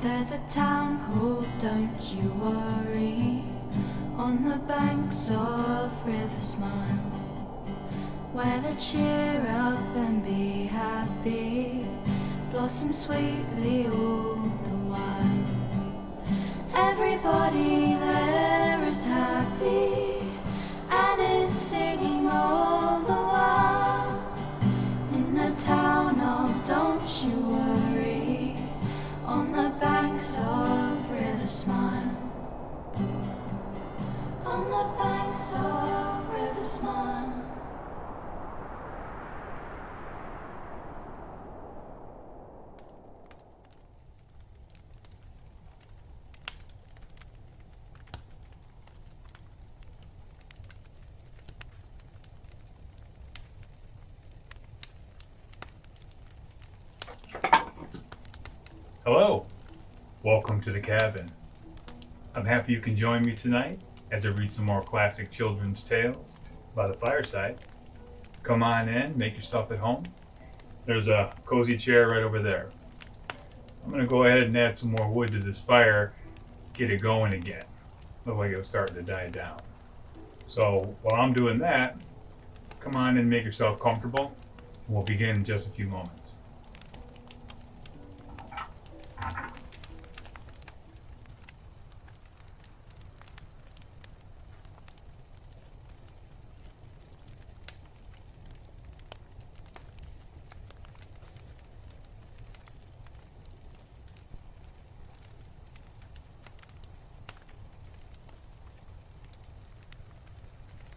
There's a town called Don't You Worry, on the banks of River Smile, where they cheer up and be happy, blossom sweetly all the while. Everybody there is happy and is singing all the while. In the town of Don't You Worry, on the banks of River Smile, on the banks of River Smile. Hello, welcome to the cabin. I'm happy you can join me tonight as I read some more classic children's tales by the fireside. Come on in, make yourself at home. There's a cozy chair right over there. I'm gonna go ahead and add some more wood to this fire, get it going again. Look like it was starting to die down. So while I'm doing that, come on and make yourself comfortable. We'll begin in just a few moments.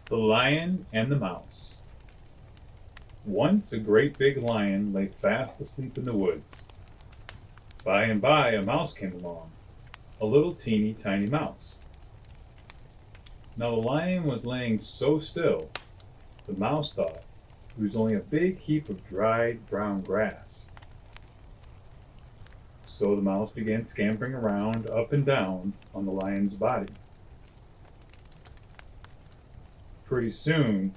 The Lion and the Mouse. Once a great big lion lay fast asleep in the woods. By and by a mouse came along, a little teeny tiny mouse. Now the lion was laying so still, the mouse thought he was only a big heap of dried brown grass. So the mouse began scampering around up and down on the lion's body. Pretty soon,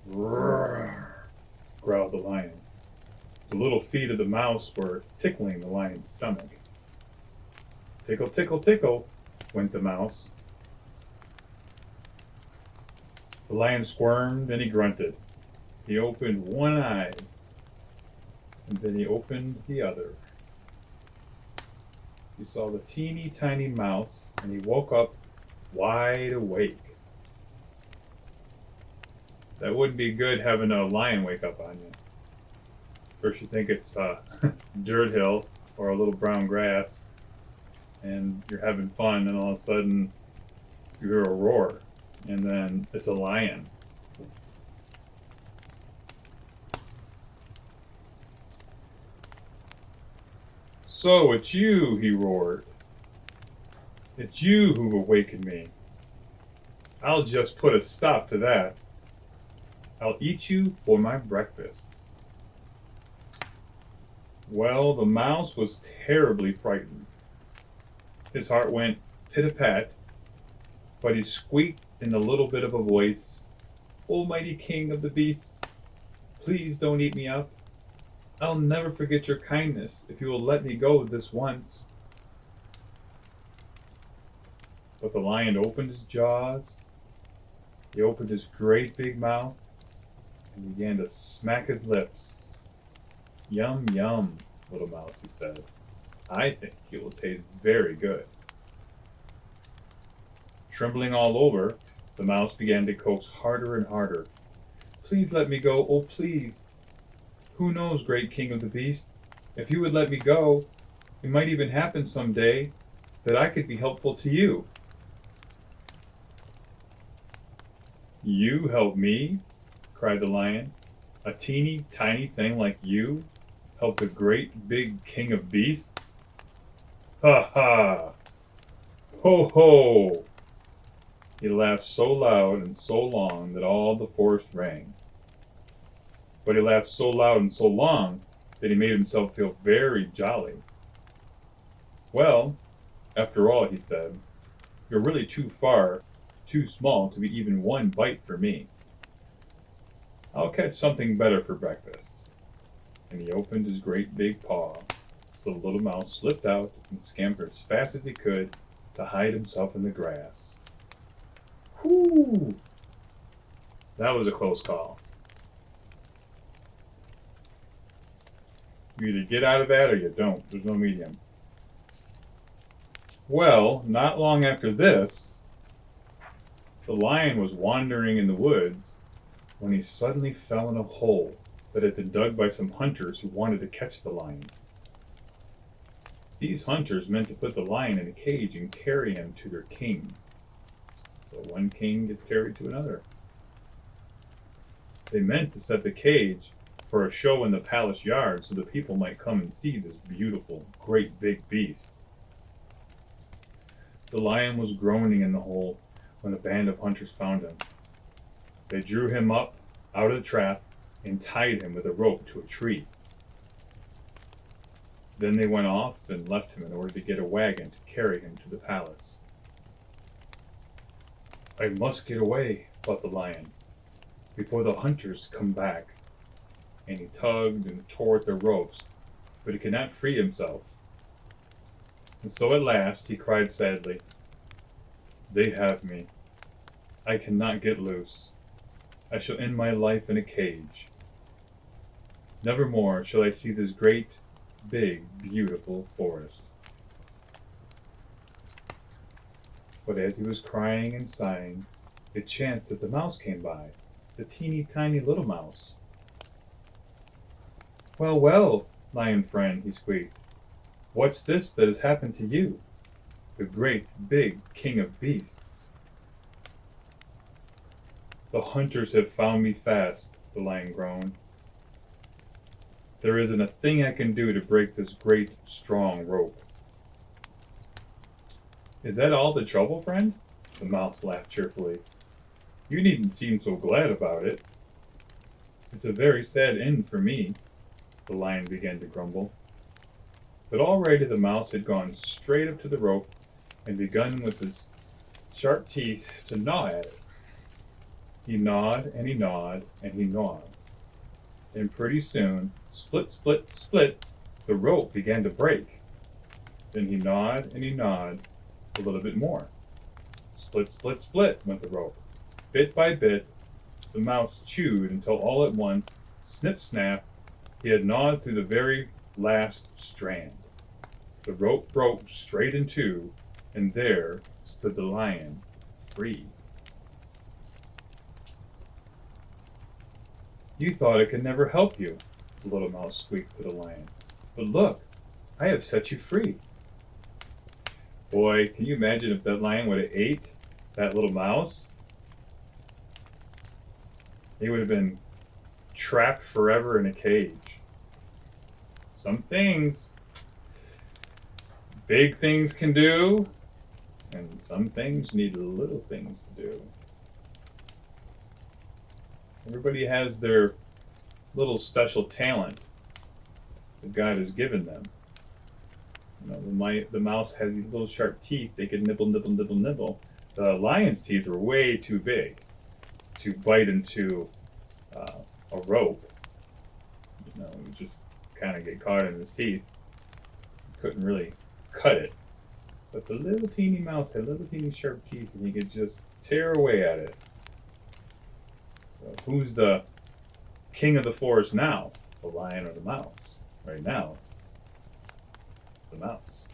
roar, growled the lion. The little feet of the mouse were tickling the lion's stomach. Tickle, tickle, tickle, went the mouse. The lion squirmed and he grunted. He opened one eye, and then he opened the other. He saw the teeny tiny mouse, and he woke up wide awake. That wouldn't be good having a lion wake up on you. First you think it's dirt hill or a little brown grass, and you're having fun, and all of a sudden you hear a roar, and then it's a lion. So it's you, he roared. It's you who've awakened me. I'll just put a stop to that. I'll eat you for my breakfast. Well, the mouse was terribly frightened. His heart went pit-a-pat, but he squeaked in a little bit of a voice, "Almighty King of the beasts, please don't eat me up. I'll never forget your kindness if you will let me go this once." But the lion opened his jaws, he opened his great big mouth, and began to smack his lips. "Yum, yum, little mouse," he said. "I think it will taste very good." Trembling all over, the mouse began to coax harder and harder. "Please let me go, oh please. Who knows, great king of the beasts, if you would let me go, it might even happen someday that I could be helpful to you." "You help me?" cried the lion. "A teeny tiny thing like you help the great big king of beasts? Ha ha! Ho ho!" He laughed so loud and so long that all the forest rang. But he laughed so loud and so long that he made himself feel very jolly. "Well, after all," he said, "you're really too small to be even one bite for me. I'll catch something better for breakfast." And he opened his great big paw So the little mouse slipped out and scampered as fast as he could to hide himself in the grass. Whoo! That was a close call. You either get out of that or you don't. There's no medium. Well, not long after this, the lion was wandering in the woods when he suddenly fell in a hole that had been dug by some hunters who wanted to catch the lion. These hunters meant to put the lion in a cage and carry him to their king. So one king gets carried to another. They meant to set the cage for a show in the palace yard so the people might come and see this beautiful, great big beast. The lion was groaning in the hole when a band of hunters found him. They drew him up out of the trap and tied him with a rope to a tree. Then they went off and left him in order to get a wagon to carry him to the palace. I must get away, thought the lion, before the hunters come back. And he tugged and tore at the ropes, but he could not free himself. And so at last he cried sadly, They have me. I cannot get loose. I shall end my life in a cage. Nevermore shall I see this great, big, beautiful forest. But as he was crying and sighing, it chanced that the mouse came by, the teeny tiny little mouse. Well, well, lion friend, he squeaked. What's this that has happened to you, the great, big king of beasts? The hunters have found me fast, the lion groaned. There isn't a thing I can do to break this great, strong rope. Is that all the trouble, friend? The mouse laughed cheerfully. You needn't seem so glad about it. It's a very sad end for me, the lion began to grumble. But already the mouse had gone straight up to the rope and begun with his sharp teeth to gnaw at it. He gnawed and he gnawed and he gnawed. And pretty soon, split, split, split, the rope began to break. Then he gnawed and he gnawed a little bit more. Split, split, split went the rope. Bit by bit, the mouse chewed until all at once, snip, snap, he had gnawed through the very last strand. The rope broke straight in two, and there stood the lion, free. You thought I could never help you, the little mouse squeaked to the lion. But look, I have set you free. Boy, can you imagine if that lion would have ate that little mouse? He would have been trapped forever in a cage. Some things, big things can do, and some things need little things to do. Everybody has their little special talent that God has given them. You know, the mouse has these little sharp teeth. They could nibble, nibble, nibble, nibble. The lion's teeth were way too big to bite into a rope. You know, you just kind of get caught in his teeth. Couldn't really cut it. But the little teeny mouse had little teeny sharp teeth, and he could just tear away at it. So who's the king of the forest now? The lion or the mouse? Right now, it's the mouse.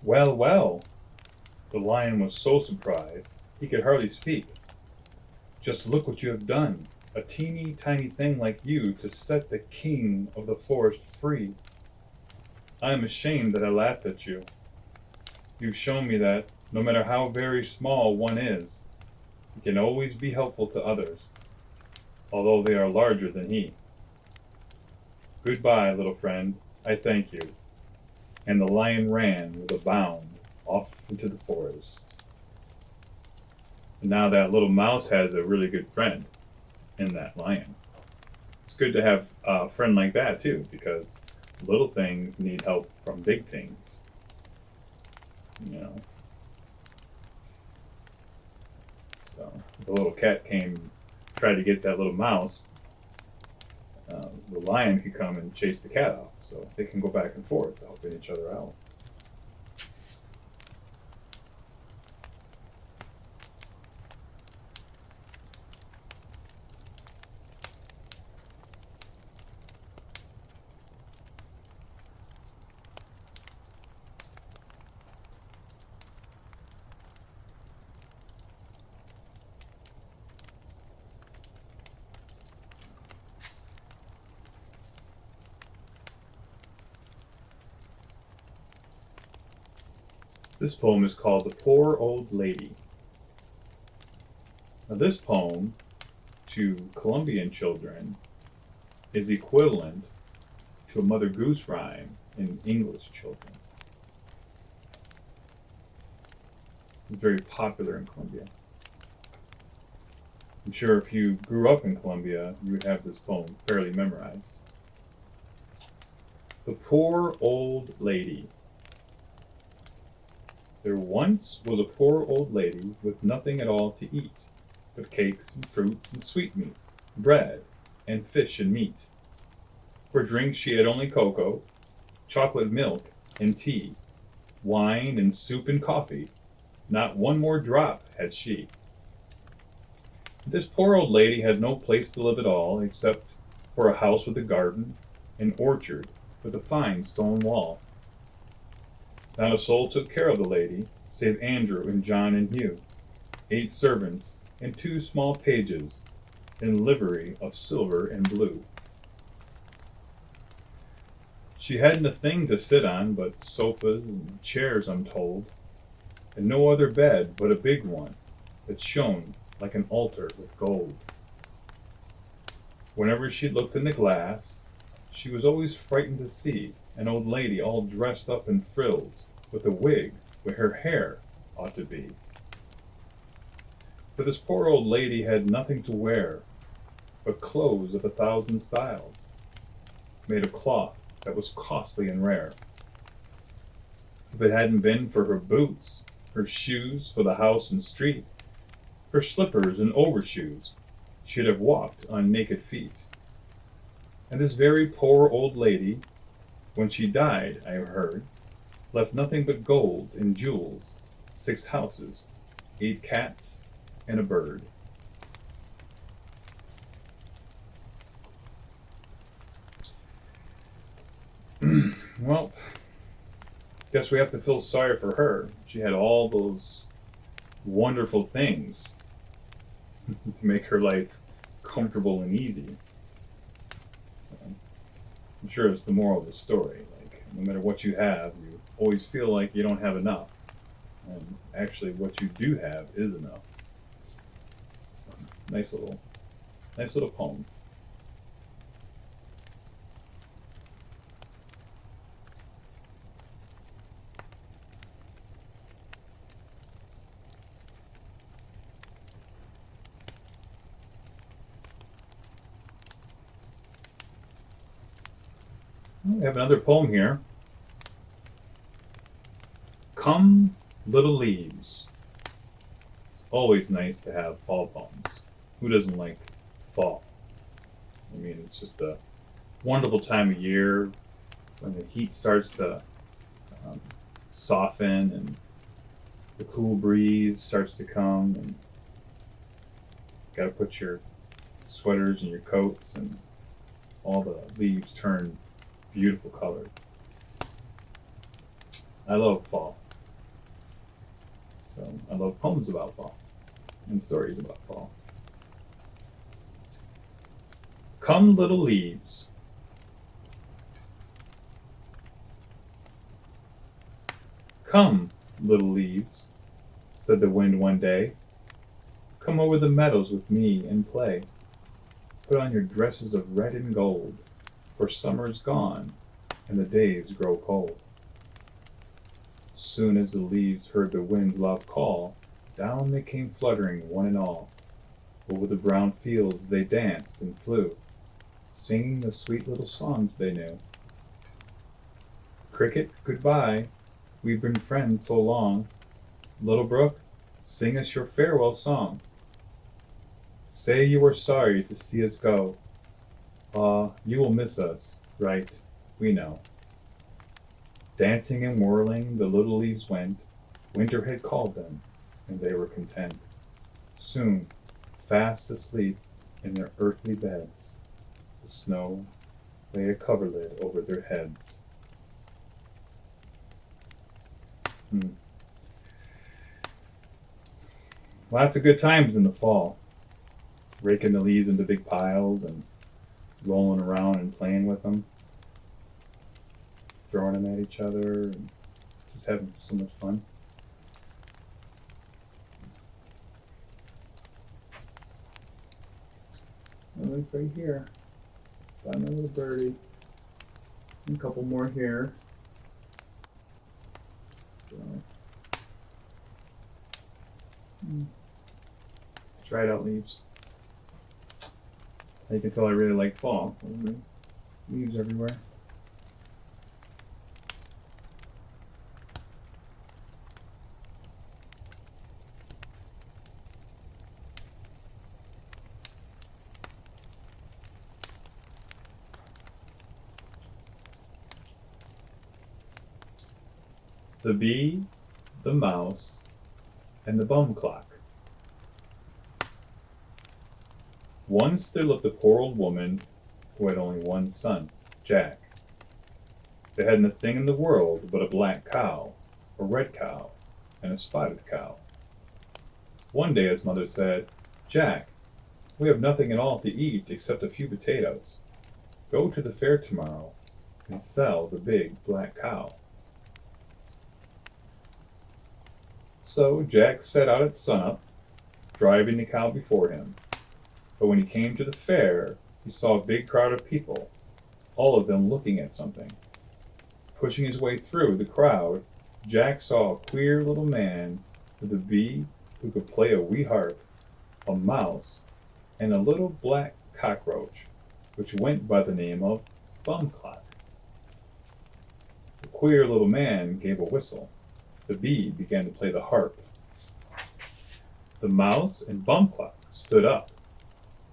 Well, well, the lion was so surprised he could hardly speak. Just look what you have done, a teeny tiny thing like you to set the king of the forest free. I am ashamed that I laughed at you. You've shown me that, no matter how very small one is, he can always be helpful to others, although they are larger than he. Goodbye, little friend, I thank you. And the lion ran with a bound off into the forest. And now that little mouse has a really good friend in that lion. It's good to have a friend like that too, because little things need help from big things. You know. So the little cat tried to get that little mouse. the lion could come and chase the cat off, so they can go back and forth, helping each other out. This poem is called The Poor Old Lady. Now, this poem, to Colombian children, is equivalent to a Mother Goose rhyme in English children. This is very popular in Colombia. I'm sure if you grew up in Colombia, you would have this poem fairly memorized. The Poor Old Lady. There once was a poor old lady with nothing at all to eat, but cakes and fruits and sweetmeats, bread and fish and meat. For drink she had only cocoa, chocolate milk and tea, wine and soup and coffee. Not one more drop had she. This poor old lady had no place to live at all, except for a house with a garden, an orchard with a fine stone wall. Not a soul took care of the lady, save Andrew and John and Hugh, 8 servants and 2 small pages, in livery of silver and blue. She hadn't a thing to sit on but sofas and chairs, I'm told, and no other bed but a big one that shone like an altar with gold. Whenever she looked in the glass, she was always frightened to see an old lady all dressed up in frills, with a wig where her hair ought to be. For this poor old lady had nothing to wear but clothes of 1,000 styles, made of cloth that was costly and rare. If it hadn't been for her boots, her shoes for the house and street, her slippers and overshoes, she'd have walked on naked feet. And this very poor old lady, when she died, I have heard, left nothing but gold and jewels, 6 houses, 8 cats, and a bird. Well, guess we have to feel sorry for her. She had all those wonderful things to make her life comfortable and easy. So, I'm sure it's the moral of the story. Like, no matter what you have, you always feel like you don't have enough. And actually, what you do have is enough. So, nice little poem. We have another poem here. Come, Little Leaves. It's always nice to have fall poems. Who doesn't like fall? I mean, it's just a wonderful time of year when the heat starts to soften and the cool breeze starts to come, and you got to put your sweaters and your coats, and all the leaves turn beautiful color. I love fall. So I love poems about fall and stories about fall. Come, little leaves. Come, little leaves, said the wind one day. Come over the meadows with me and play. Put on your dresses of red and gold, for summer's gone and the days grow cold. Soon as the leaves heard the wind's loud call, down they came fluttering one and all. Over the brown fields they danced and flew, singing the sweet little songs they knew. Cricket, goodbye, we've been friends so long. Little brook, sing us your farewell song. Say you are sorry to see us go. You will miss us, right? We know. Dancing and whirling, the little leaves went. Winter had called them, and they were content. Soon, fast asleep in their earthly beds, the snow lay a coverlid over their heads. Lots of good times in the fall, raking the leaves into big piles and rolling around and playing with them, throwing them at each other, and just having so much fun. I look right here. Got my little birdie. And a couple more here. So, dried out leaves. You can tell I really like fall. Leaves everywhere. The bee, the mouse, and the bum clock. Once there lived a poor old woman who had only one son, Jack. They hadn't a thing in the world but a black cow, a red cow, and a spotted cow. One day his mother said, "Jack, we have nothing at all to eat except a few potatoes. Go to the fair tomorrow and sell the big black cow." So Jack set out at sunup, driving the cow before him. But when he came to the fair, he saw a big crowd of people, all of them looking at something. Pushing his way through the crowd, Jack saw a queer little man with a bee who could play a wee harp, a mouse, and a little black cockroach, which went by the name of Bum Clock. The queer little man gave a whistle. The bee began to play the harp. The mouse and Bum Clock stood up,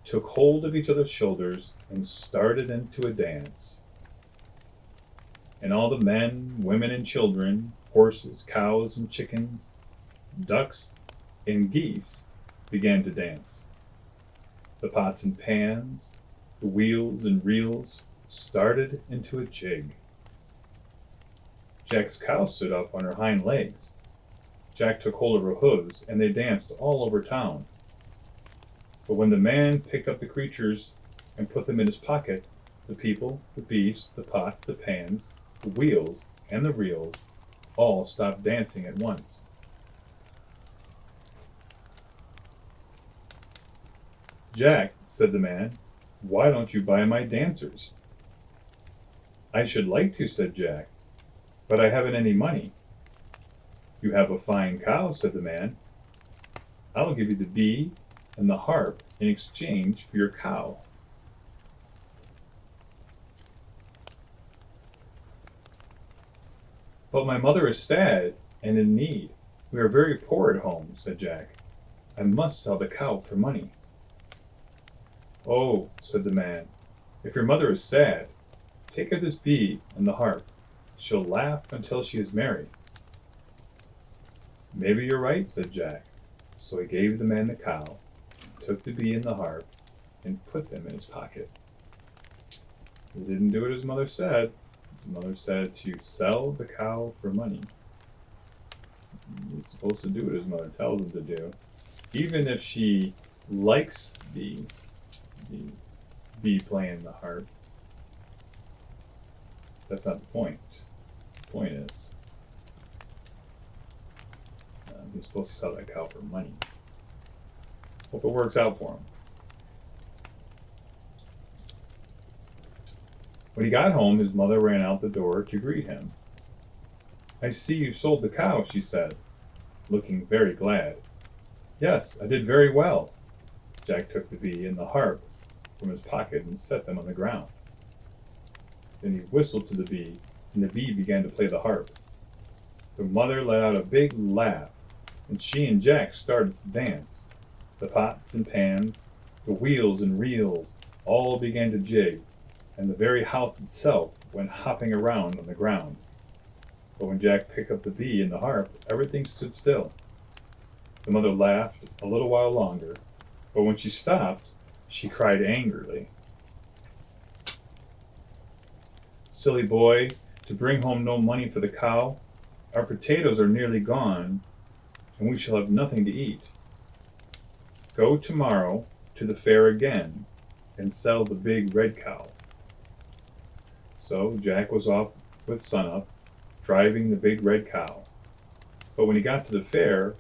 took hold of each other's shoulders, and started into a dance. And all the men, women, and children, horses, cows, and chickens, ducks, and geese began to dance. The pots and pans, the wheels and reels started into a jig. Jack's cow stood up on her hind legs. Jack took hold of her hooves, and they danced all over town. But when the man picked up the creatures and put them in his pocket, the people, the beasts, the pots, the pans, the wheels, and the reels all stopped dancing at once. "Jack," said the man, "why don't you buy my dancers?" "I should like to," said Jack, "but I haven't any money." "You have a fine cow," said the man. "I'll give you the bee and the harp in exchange for your cow." "But my mother is sad and in need. We are very poor at home," said Jack. "I must sell the cow for money." "Oh," said the man, "if your mother is sad, take her this bee and the harp. She'll laugh until she is merry." "Maybe you're right," said Jack. So he gave the man the cow, took the bee and the harp, and put them in his pocket. He didn't do what his mother said. His mother said to sell the cow for money. He's supposed to do what his mother tells him to do. Even if she likes the bee playing the harp, that's not the point. The point is, he's supposed to sell that cow for money. Hope it works out for him. When he got home, his mother ran out the door to greet him. "I see you sold the cow," she said, looking very glad. "Yes, I did very well." Jack took the bee and the harp from his pocket and set them on the ground. Then he whistled to the bee, and the bee began to play the harp. The mother let out a big laugh, and she and Jack started to dance. The pots and pans, the wheels and reels, all began to jig, and the very house itself went hopping around on the ground. But when Jack picked up the bee and the harp, everything stood still. The mother laughed a little while longer, but when she stopped, she cried angrily. "Silly boy, to bring home no money for the cow? Our potatoes are nearly gone, and we shall have nothing to eat. Go tomorrow to the fair again and sell the big red cow." So Jack was off with sunup, driving the big red cow. But when he got to the fair,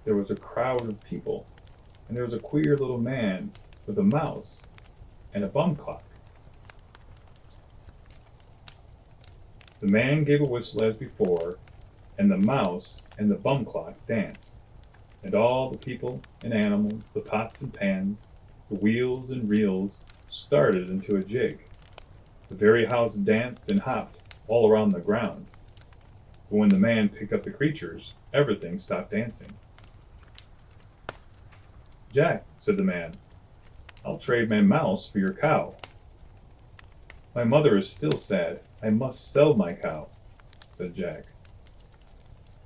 there was a crowd of people, and there was a queer little man with a mouse and a bum clock. The man gave a whistle as before, and the mouse and the bum clock danced, and all the people and animals, the pots and pans, the wheels and reels started into a jig. The very house danced and hopped all around the ground. But when the man picked up the creatures, everything stopped dancing. "Jack," said the man, "I'll trade my mouse for your cow." "My mother is still sad. I must sell my cow," said Jack.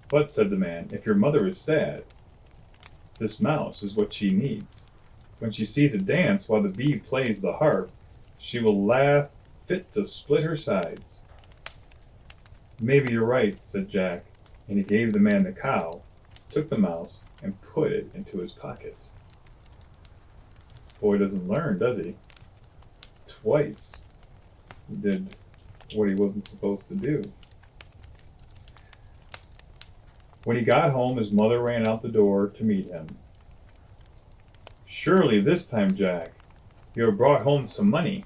"But," said the man, "if your mother is sad, this mouse is what she needs. When she sees a dance while the bee plays the harp, she will laugh fit to split her sides." "Maybe you're right," said Jack, and he gave the man the cow, took the mouse, and put it into his pocket. This boy doesn't learn, does he? Twice he did what he wasn't supposed to do. When he got home, his mother ran out the door to meet him. "Surely this time, Jack, you have brought home some money."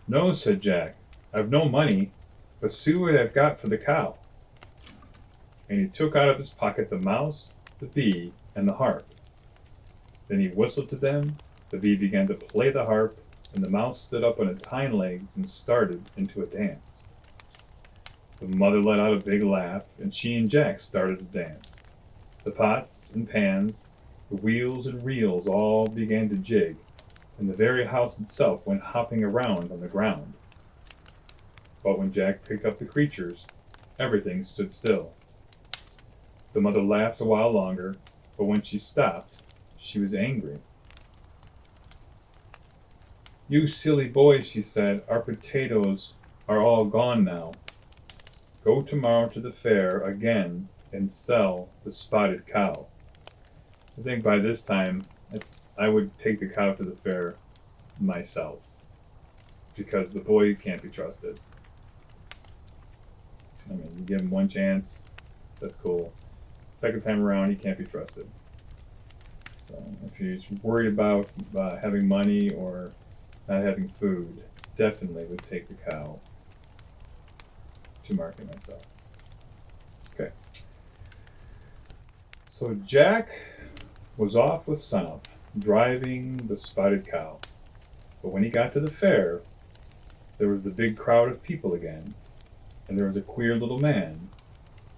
"No," said Jack, "I've no money, but see what I've got for the cow." And he took out of his pocket the mouse, the bee, and the harp. Then he whistled to them, the bee began to play the harp, and the mouse stood up on its hind legs and started into a dance. The mother let out a big laugh, and she and Jack started to dance. The pots and pans, the wheels and reels all began to jig, and the very house itself went hopping around on the ground. But when Jack picked up the creatures, everything stood still. The mother laughed a while longer, but when she stopped, she was angry. "You silly boy," she said, "our potatoes are all gone now. Go tomorrow to the fair again and sell the spotted cow." I think by this time, I would take the cow to the fair myself, because the boy can't be trusted. I mean, you give him one chance, that's cool. Second time around, he can't be trusted. So if he's worried about having money or not having food, definitely would take the cow to market myself. Okay. So Jack was off with sunup, driving the spotted cow. But when he got to the fair, there was the big crowd of people again, and there was a queer little man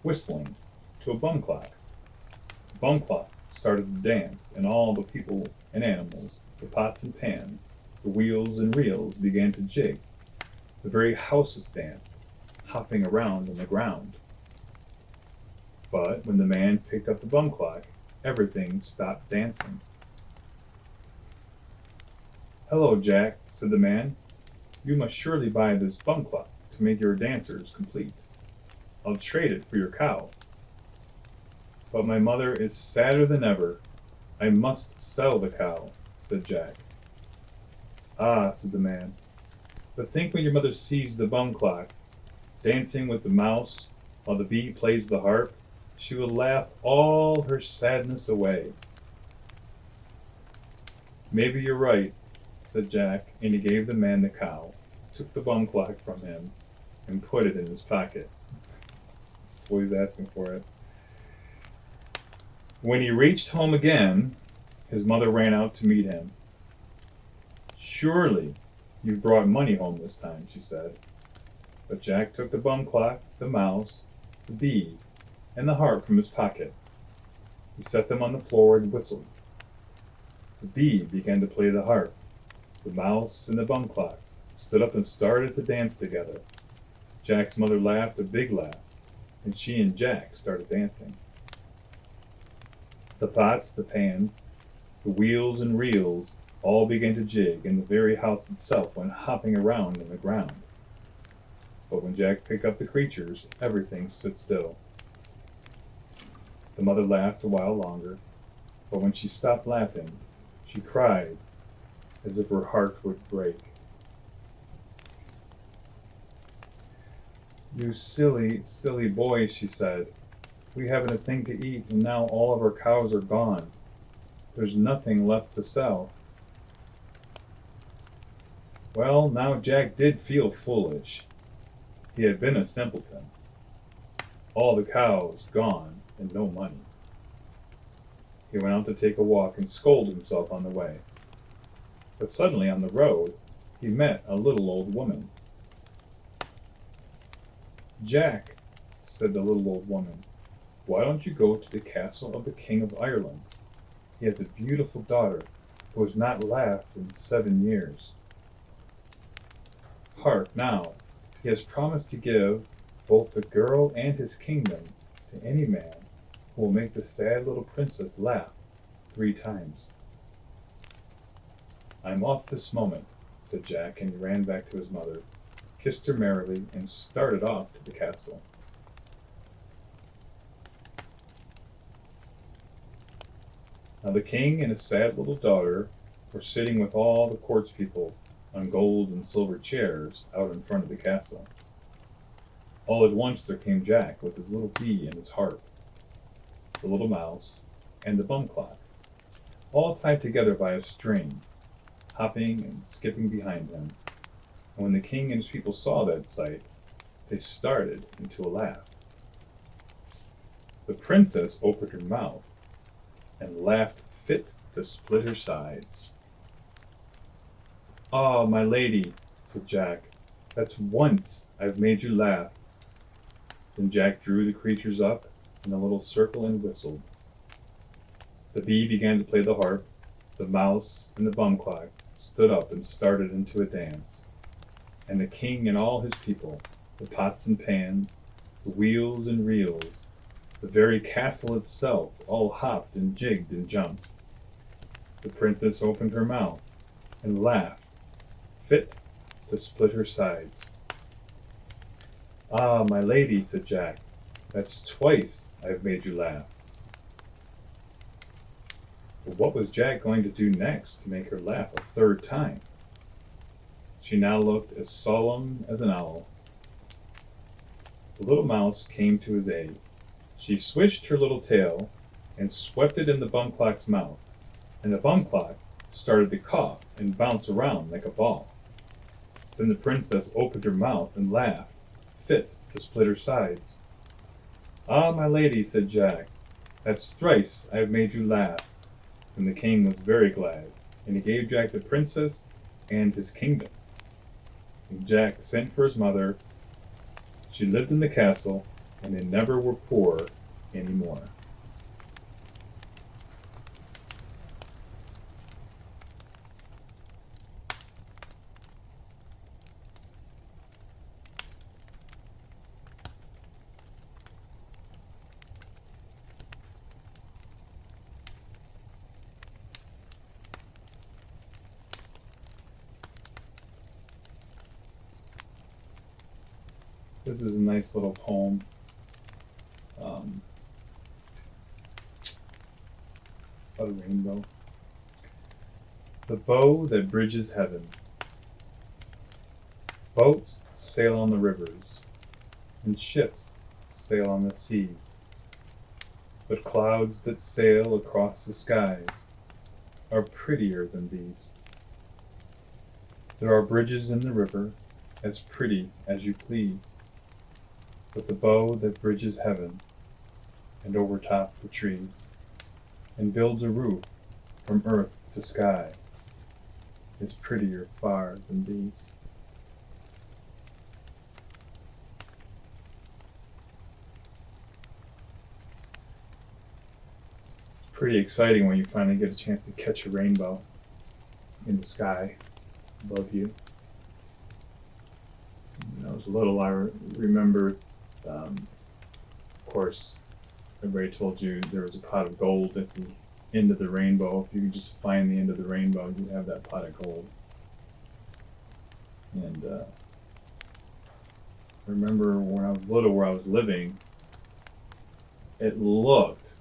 whistling to a bum clock. The bum clock started to dance, and all the people and animals, the pots and pans, the wheels and reels began to jig. The very houses danced, hopping around on the ground. But when the man picked up the bum clock, everything stopped dancing. "Hello, Jack," said the man. "You must surely buy this bum clock to make your dancers complete. I'll trade it for your cow." "But my mother is sadder than ever. I must sell the cow," said Jack. "Ah," said the man, "but think when your mother sees the bum clock dancing with the mouse while the bee plays the harp, she will laugh all her sadness away." "Maybe you're right," said Jack, and he gave the man the cow, took the bum clock from him, and put it in his pocket. That's what he's asking for it. When he reached home again, his mother ran out to meet him. "Surely you've brought money home this time," she said. But Jack took the bum clock, the mouse, the bee, and the harp from his pocket. He set them on the floor and whistled. The bee began to play the harp, The mouse and the bum clock stood up and started to dance together. Jack's mother laughed a big laugh, and she and Jack started dancing. The pots, the pans, the wheels and reels all began to jig, and the very house itself went hopping around on the ground. But when Jack picked up the creatures, everything stood still. The mother laughed a while longer, but when she stopped laughing, she cried as if her heart would break. "You silly, silly boy," she said. "We haven't a thing to eat, and now all of our cows are gone. There's nothing left to sell." Well, now Jack did feel foolish. He had been a simpleton. All the cows gone and no money. He went out to take a walk and scolded himself on the way. But suddenly on the road, he met a little old woman. "Jack," said the little old woman, "why don't you go to the castle of the King of Ireland? He has a beautiful daughter who has not laughed in 7 years. Hark now, he has promised to give both the girl and his kingdom to any man who will make the sad little princess laugh 3 times." "I'm off this moment," said Jack, and he ran back to his mother, kissed her merrily, and started off to the castle. Now the king and his sad little daughter were sitting with all the court's people on gold and silver chairs out in front of the castle. All at once there came Jack with his little bee and his harp, the little mouse, and the bum clock, all tied together by a string, hopping and skipping behind him. And when the king and his people saw that sight, they started into a laugh. The princess opened her mouth and laughed fit to split her sides. "Ah, my lady," said Jack, "that's once I've made you laugh." Then Jack drew the creatures up in a little circle and whistled. The bee began to play the harp, the mouse and the bum clock stood up and started into a dance, and the king and all his people, the pots and pans, the wheels and reels, the very castle itself, all hopped and jigged and jumped. The princess opened her mouth and laughed, fit to split her sides. "Ah, my lady," said Jack, "that's twice I've made you laugh." But what was Jack going to do next to make her laugh a third time? She now looked as solemn as an owl. The little mouse came to his aid. She switched her little tail and swept it in the bum clock's mouth, and the bum clock started to cough and bounce around like a ball. Then the princess opened her mouth and laughed, fit to split her sides. "Ah, my lady," said Jack, "that's thrice I have made you laugh." And the king was very glad, and he gave Jack the princess and his kingdom. And Jack sent for his mother. She lived in the castle, and they never were poor any more. This is a nice little poem. About a rainbow. The bow that bridges heaven. Boats sail on the rivers, and ships sail on the seas. But clouds that sail across the skies are prettier than these. There are bridges in the river, as pretty as you please, but the bow that bridges heaven and overtops the trees, and builds a roof from earth to sky, is prettier far than these. It's pretty exciting when you finally get a chance to catch a rainbow in the sky. above you. When I was little, I remember, of course, everybody told you there was a pot of gold at the end of the rainbow. If you could just find the end of the rainbow, you'd have that pot of gold. And I remember when I was little, where I was living, it looked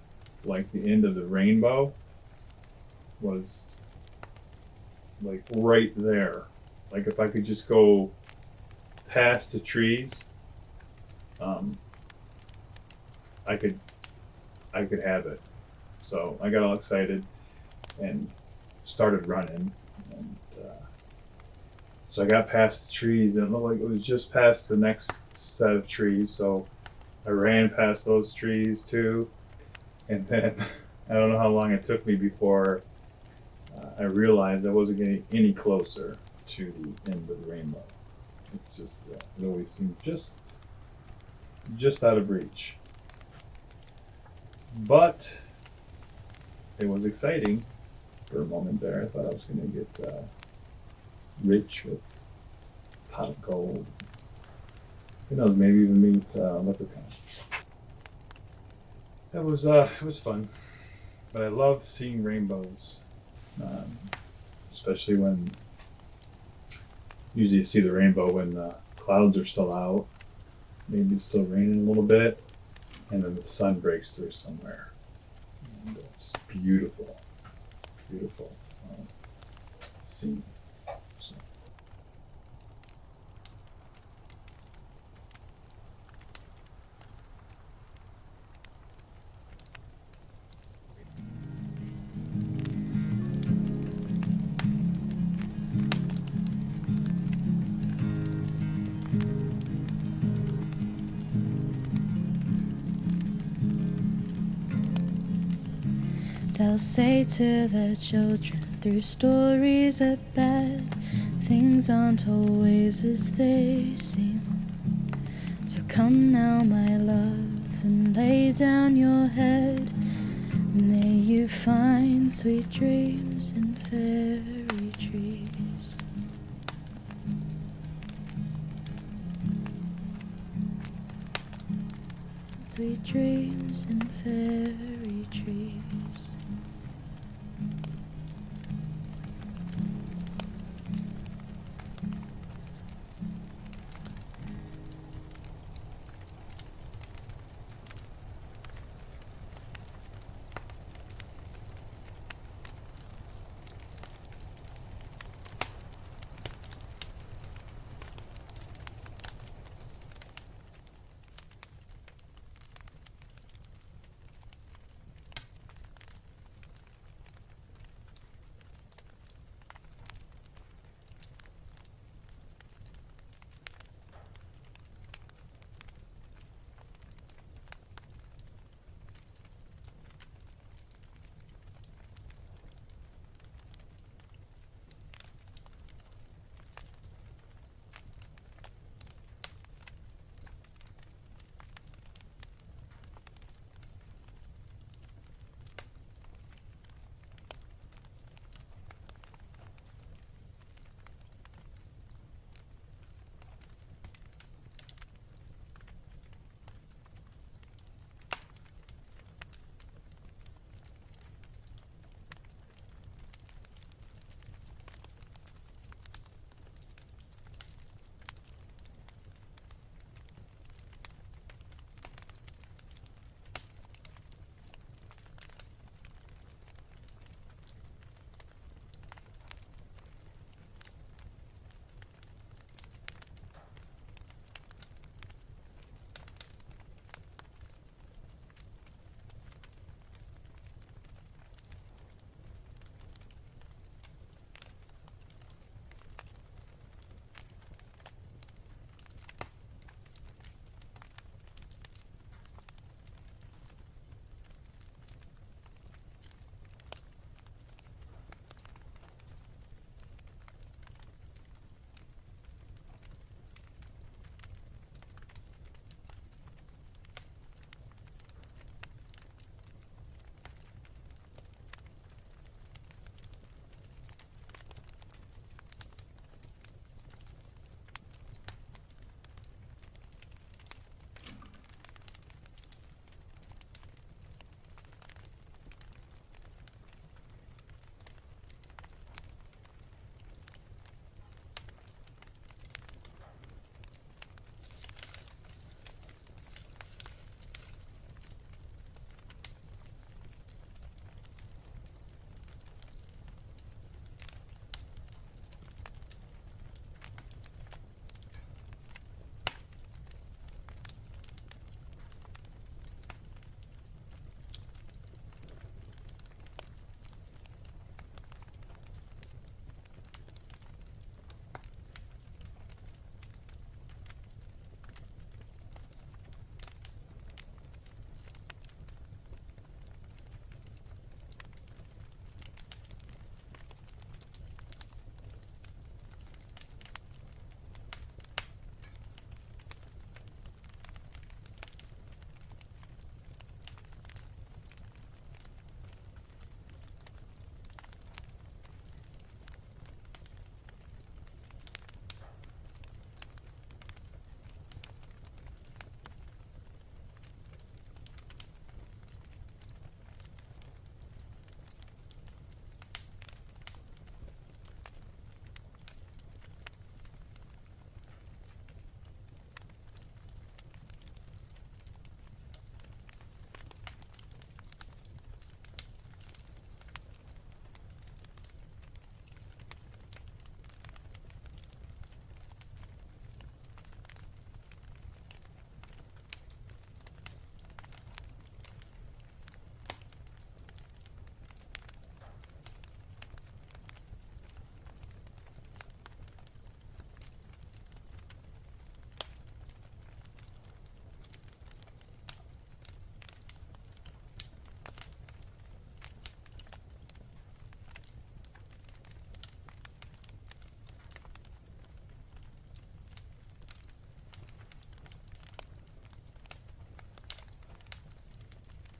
like the end of the rainbow was like right there. Like if I could just go past the trees, I could have it. So I got all excited and started running, and so I got past the trees, and it looked like it was just past the next set of trees. So I ran past those trees too, and then I don't know how long it took me before I realized I wasn't getting any closer to the end of the rainbow. It's just it always seemed just out of reach. But it was exciting for a moment there. I thought I was going to get rich with a pot of gold. Who knows? Maybe even meet leprechaun. It was fun, but I love seeing rainbows, especially when usually you see the rainbow when the clouds are still out. Maybe it's still raining a little bit, and then the sun breaks through somewhere. And it's beautiful, beautiful scene. So. They'll say to their children through stories that bad things aren't always as they seem. So come now, my love, and lay down your head. May you find sweet dreams in fairy trees. Sweet dreams in fairy trees.